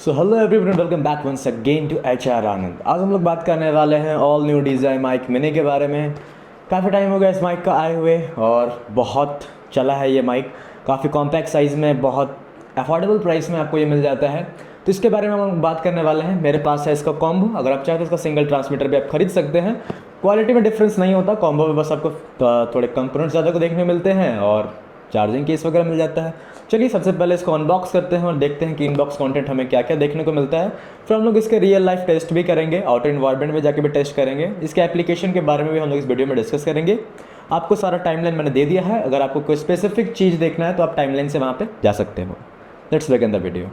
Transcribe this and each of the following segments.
So hello everyone, welcome back once again to H R Anand. आज हम लोग बात करने वाले हैं all new DJI mic mini के बारे में। काफ़ी टाइम हो गया इस माइक का आए हुए और बहुत चला है ये माइक। काफ़ी कॉम्पैक्ट साइज़ में, बहुत अफोर्डेबल प्राइस में आपको ये मिल जाता है। तो इसके बारे में हम लोग बात करने वाले हैं। मेरे पास है इसका कॉम्बो। अगर आप चाहें तो इसका सिंगल ट्रांसमीटर भी आप खरीद सकते हैं। क्वालिटी में डिफरेंस नहीं होता। कॉम्बो में बस आपको थोड़े कंपोनेंट्स ज़्यादा को देखने मिलते हैं और चार्जिंग केस वगैरह मिल जाता है। चलिए सबसे पहले इसको अनबॉक्स करते हैं और देखते हैं कि इनबॉक्स कंटेंट हमें क्या क्या देखने को मिलता है। फिर हम लोग इसके रियल लाइफ टेस्ट भी करेंगे, आउटर इन्वायरमेंट में जाके भी टेस्ट करेंगे। इसके एप्लीकेशन के बारे में भी हम लोग इस वीडियो में डिस्कस करेंगे। आपको सारा टाइमलाइन मैंने दे दिया है। अगर आपको कोई स्पेसिफिक चीज़ देखना है तो आप टाइमलाइन से वहाँ पे जा सकते हो। Let's begin the video.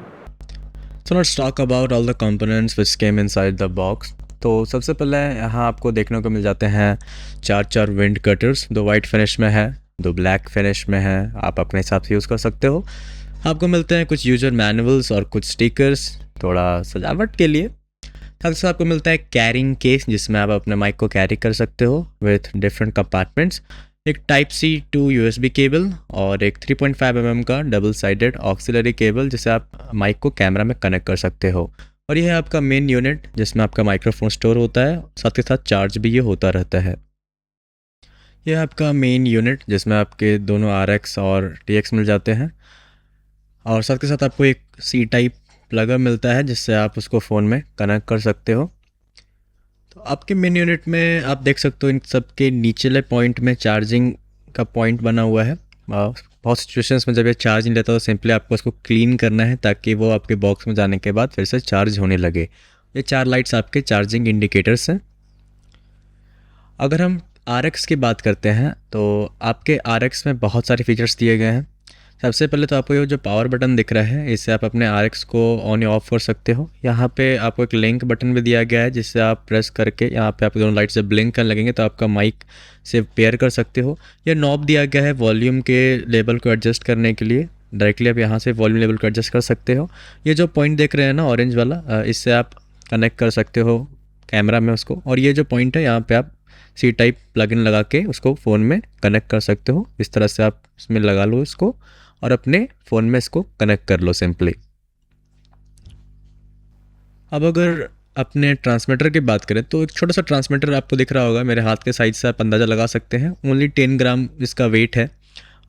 So let's talk about all the components which came inside the box। तो सबसे पहले यहाँ आपको देखने को मिल जाते हैं चार विंड कटर्स। दो वाइट फिनिश में है, दो ब्लैक फिनिश में है। आप अपने हिसाब से यूज़ कर सकते हो। आपको मिलते हैं कुछ यूजर मैनुअल्स और कुछ स्टिकर्स थोड़ा सजावट के लिए। साथ ही आपको मिलता है कैरिंग केस जिसमें आप अपने माइक को कैरी कर सकते हो विथ डिफरेंट कंपार्टमेंट्स। एक Type-C to USB केबल और एक 3.5 mm का डबल साइडेड ऑक्सिलरी केबल जिसे आप माइक को कैमरा में कनेक्ट कर सकते हो। और यह है आपका मेन यूनिट जिसमें आपका माइक्रोफोन स्टोर होता है, साथ के साथ चार्ज भी ये होता रहता है। यह है आपका मेन यूनिट जिसमें आपके दोनों RX और TX मिल जाते हैं और साथ के साथ आपको एक C-टाइप प्लगर मिलता है जिससे आप उसको फ़ोन में कनेक्ट कर सकते हो। तो आपके मेन यूनिट में आप देख सकते हो इन सब के निचले पॉइंट में चार्जिंग का पॉइंट बना हुआ है। बहुत सिचुएशंस में जब ये चार्ज नहीं लेता तो सिंपली आपको उसको क्लीन करना है ताकि वो आपके बॉक्स में जाने के बाद फिर से चार्ज होने लगे। ये 4 लाइट्स आपके चार्जिंग इंडिकेटर्स हैं। अगर हम RX की बात करते हैं तो आपके RX में बहुत सारे फीचर्स दिए गए हैं। सबसे पहले तो आपको ये जो पावर बटन दिख रहा है इससे आप अपने RX को ऑन या ऑफ कर सकते हो। यहाँ पे आपको एक लिंक बटन भी दिया गया है जिससे आप प्रेस करके यहाँ पे आपके दोनों लाइट से ब्लिंक करने लगेंगे तो आपका माइक से पेयर कर सकते हो। यह नॉब दिया गया है वॉल्यूम के लेवल को एडजस्ट करने के लिए। डायरेक्टली आप यहाँ से वॉल्यूम लेवल को एडजस्ट कर सकते हो। ये जो पॉइंट देख रहे हैं ना ऑरेंज वाला, इससे आप कनेक्ट कर सकते हो कैमरा में उसको। और ये जो पॉइंट है यहाँ पे आप C-टाइप प्लग इन लगा के उसको फ़ोन में कनेक्ट कर सकते हो। इस तरह से आप इसमें लगा लो इसको और अपने फ़ोन में इसको कनेक्ट कर लो सिंपली। अब अगर अपने ट्रांसमीटर की बात करें तो एक छोटा सा ट्रांसमीटर आपको दिख रहा होगा। मेरे हाथ के साइज से आप अंदाज़ा लगा सकते हैं। ओनली 10 ग्राम इसका वेट है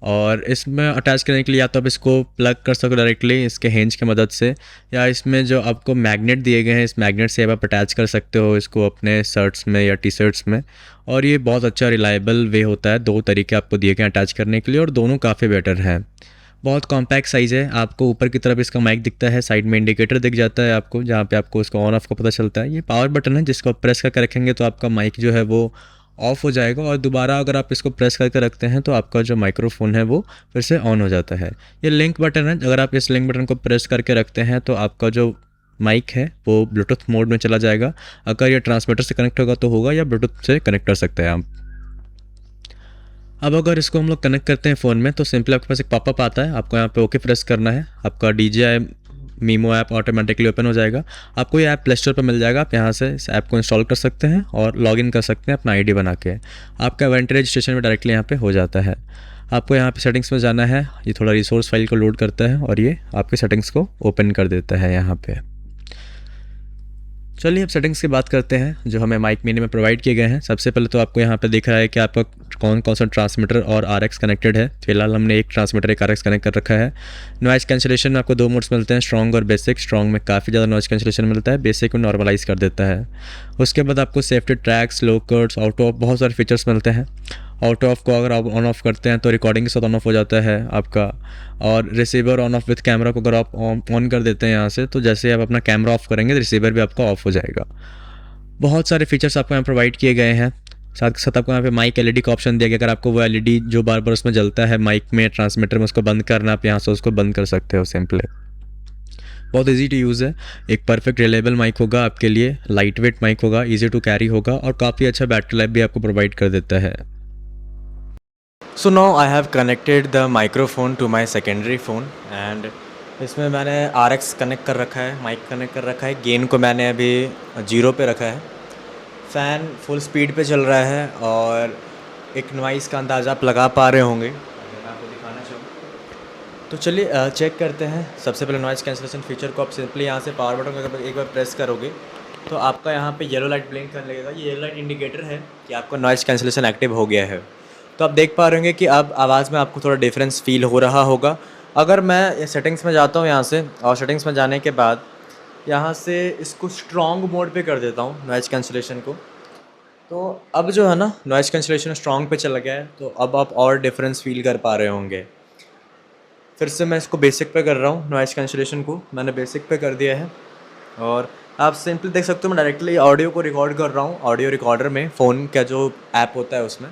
और इसमें अटैच करने के लिए या तो आप इसको प्लग कर सको डायरेक्टली इसके हेंज की मदद से, या इसमें जो आपको मैग्नेट दिए गए हैं इस मैग्नेट से आप अटैच कर सकते हो इसको अपने शर्ट्स में या टी-शर्ट्स में। और ये बहुत अच्छा रिलायबल वे होता है। 2 तरीके आपको दिए गए अटैच करने के लिए और दोनों काफ़ी बेटर हैं। बहुत कॉम्पैक्ट साइज़ है। आपको ऊपर की तरफ इसका माइक दिखता है, साइड में इंडिकेटर दिख जाता है आपको जहाँ पे आपको इसका ऑन ऑफ का पता चलता है। ये पावर बटन है जिसको प्रेस करके रखेंगे तो आपका माइक जो है वो ऑफ हो जाएगा और दोबारा अगर आप इसको प्रेस करके रखते हैं तो आपका जो माइक्रोफोन है वो फिर से ऑन हो जाता है। ये लिंक बटन है। अगर आप इस लिंक बटन को प्रेस करके रखते हैं तो आपका जो माइक है वो ब्लूटूथ मोड में चला जाएगा। अगर ये ट्रांसमीटर से कनेक्ट होगा तो होगा, या ब्लूटूथ से कनेक्ट कर सकते हैं आप। अब अगर इसको हम लोग कनेक्ट करते हैं फ़ोन में तो सिंपली आपके पास एक पॉपअप आता है। आपको यहाँ पे ओके प्रेस करना है। आपका DJI memo app automatically open हो जाएगा। आपको ये ऐप प्ले स्टोर पर मिल जाएगा। आप यहाँ से इस ऐप को इंस्टॉल कर सकते हैं और लॉगिन कर सकते हैं अपना ID बना के। आपका इवेंट रजिस्ट्रेशन में डायरेक्टली यहाँ पे हो जाता है। आपको यहाँ पे सेटिंग्स में जाना है। ये थोड़ा रिसोर्स फाइल को लोड करता है और ये आपके सेटिंग्स को ओपन कर देता है यहाँ पे। चलिए अब सेटिंग्स की बात करते हैं जो हमें माइक मिनी में प्रोवाइड किए गए हैं। सबसे पहले तो आपको यहाँ पे दिख रहा है कि आपका कौन कौन सा ट्रांसमीटर और RX कनेक्टेड है। फिलहाल हमने एक ट्रांसमीटर एक RX कनेक्ट कर रखा है। नॉइज़ कैंसिलेशन में आपको 2 मोड्स मिलते हैं, स्ट्रॉन्ग और बेसिक। स्ट्रॉन्ग में काफ़ी ज़्यादा नॉइज़ कैंसिलेशन मिलता है, बेसिक में नॉर्मलाइज़ कर देता है। उसके बाद आपको safety tracks, low cuts, auto of बहुत सारे फीचर्स मिलते हैं। ऑटो ऑफ को अगर आप ऑन ऑफ करते हैं तो रिकॉर्डिंग के साथ ऑन ऑफ हो जाता है आपका। और receiver on off with camera को अगर आप ऑन कर देते हैं यहाँ से तो जैसे आप अपना कैमरा ऑफ करेंगे तो रिसीवर भी आपका ऑफ हो जाएगा। बहुत सारे फीचर्स आपको यहाँ प्रोवाइड किए गए हैं। साथ के साथ आपको यहाँ पे माइक LED का ऑप्शन दिया गया। अगर आपको वो LED जो बार बार उसमें जलता है माइक में ट्रांसमीटर में उसको बंद करना, आप यहाँ से उसको बंद कर सकते हो सिंपली। बहुत इजी टू यूज़ है। एक परफेक्ट रिलायबल माइक होगा आपके लिए, लाइट वेट माइक होगा, ईजी टू कैरी होगा और काफ़ी अच्छा बैटरी लाइफ भी आपको प्रोवाइड कर देता है। So now I have connected the microphone to my secondary phone and इसमें मैंने RX कनेक्ट कर रखा है, माइक कनेक्ट कर रखा है। गेन को मैंने अभी 0 पे रखा है। फ़ैन फुल स्पीड पे चल रहा है और एक नॉइज़ का अंदाज़ा आप लगा पा रहे होंगे। अगर मैं आपको दिखाना चाहूँ तो चलिए चेक करते हैं। सबसे पहले नॉइज़ कैंसलेशन फीचर को आप सिंपली यहाँ से पावर बटन को एक बार प्रेस करोगे तो आपका यहाँ पे येलो लाइट ब्लिंक करने लगेगा। ये येलो लाइट इंडिकेटर है कि आपका नॉइज़ कैंसलेशन एक्टिव हो गया है। तो आप देख पा रहे होंगे कि अब आवाज़ में आपको थोड़ा डिफरेंस फील हो रहा होगा। अगर मैं सेटिंग्स में जाता हूँ यहाँ से, और सेटिंग्स में जाने के बाद यहाँ से इसको स्ट्रॉन्ग मोड पे कर देता हूँ नॉइज़ कैंसलेशन को, तो अब जो है ना नॉइज़ कैंसलेशन स्ट्रॉन्ग पे चला गया है। तो अब आप और डिफरेंस फील कर पा रहे होंगे। फिर से मैं इसको बेसिक पे कर रहा हूँ, नॉइज़ कैंसलेशन को मैंने बेसिक पे कर दिया है। और आप सिंपली देख सकते हो मैं डायरेक्टली ऑडियो को रिकॉर्ड कर रहा हूँ ऑडियो रिकॉर्डर में, फ़ोन का जो ऐप होता है उसमें।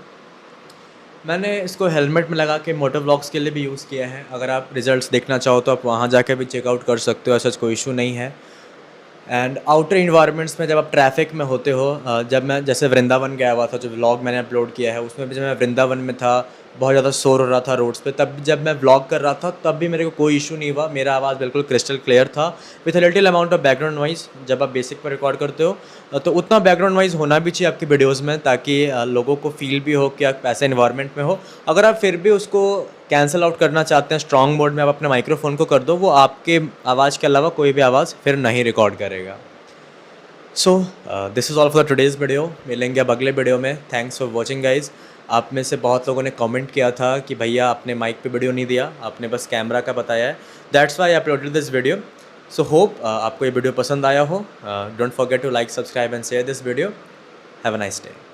मैंने इसको हेलमेट में लगा के मोटर व्लॉग्स के लिए भी यूज़ किया है। अगर आप रिजल्ट्स देखना चाहो तो आप वहाँ जाके भी चेकआउट कर सकते हो, ऐसा कोई इशू नहीं है। एंड आउटर इन्वायरमेंट्स में जब आप ट्रैफिक में होते हो, जब मैं जैसे वृंदावन गया हुआ था, जो व्लॉग मैंने अपलोड किया है उसमें भी जब मैं वृंदावन में था, बहुत ज़्यादा शोर हो रहा था रोड्स पे, तब जब मैं व्लॉग कर रहा था तब भी मेरे को कोई इशू नहीं हुआ। मेरा आवाज़ बिल्कुल क्रिस्टल क्लियर था with a little amount of background noise. जब आप बेसिक पर रिकॉर्ड करते हो तो उतना बैकग्राउंड नॉइज़ होना भी चाहिए आपकी वीडियोज़ में, ताकि लोगों को फील भी हो कि आप ऐसे इन्वायरमेंट में हो। अगर आप फिर भी उसको कैंसिल आउट करना चाहते हैं स्ट्रॉन्ग मोड में, आप अपने माइक्रोफोन को कर दो, वो आपके आवाज़ के अलावा कोई भी आवाज़ फिर नहीं रिकॉर्ड करेगा। So this is all for today's video. मिलेंगे अब अगले वीडियो में। Thanks for watching guys. आप में से बहुत लोगों ने कमेंट किया था कि भैया आपने माइक पे वीडियो नहीं दिया, आपने बस कैमरा का बताया है। That's why I uploaded this video. So hope आपको ये वीडियो पसंद आया हो। Don't forget to like, subscribe and share this video. Have a nice day.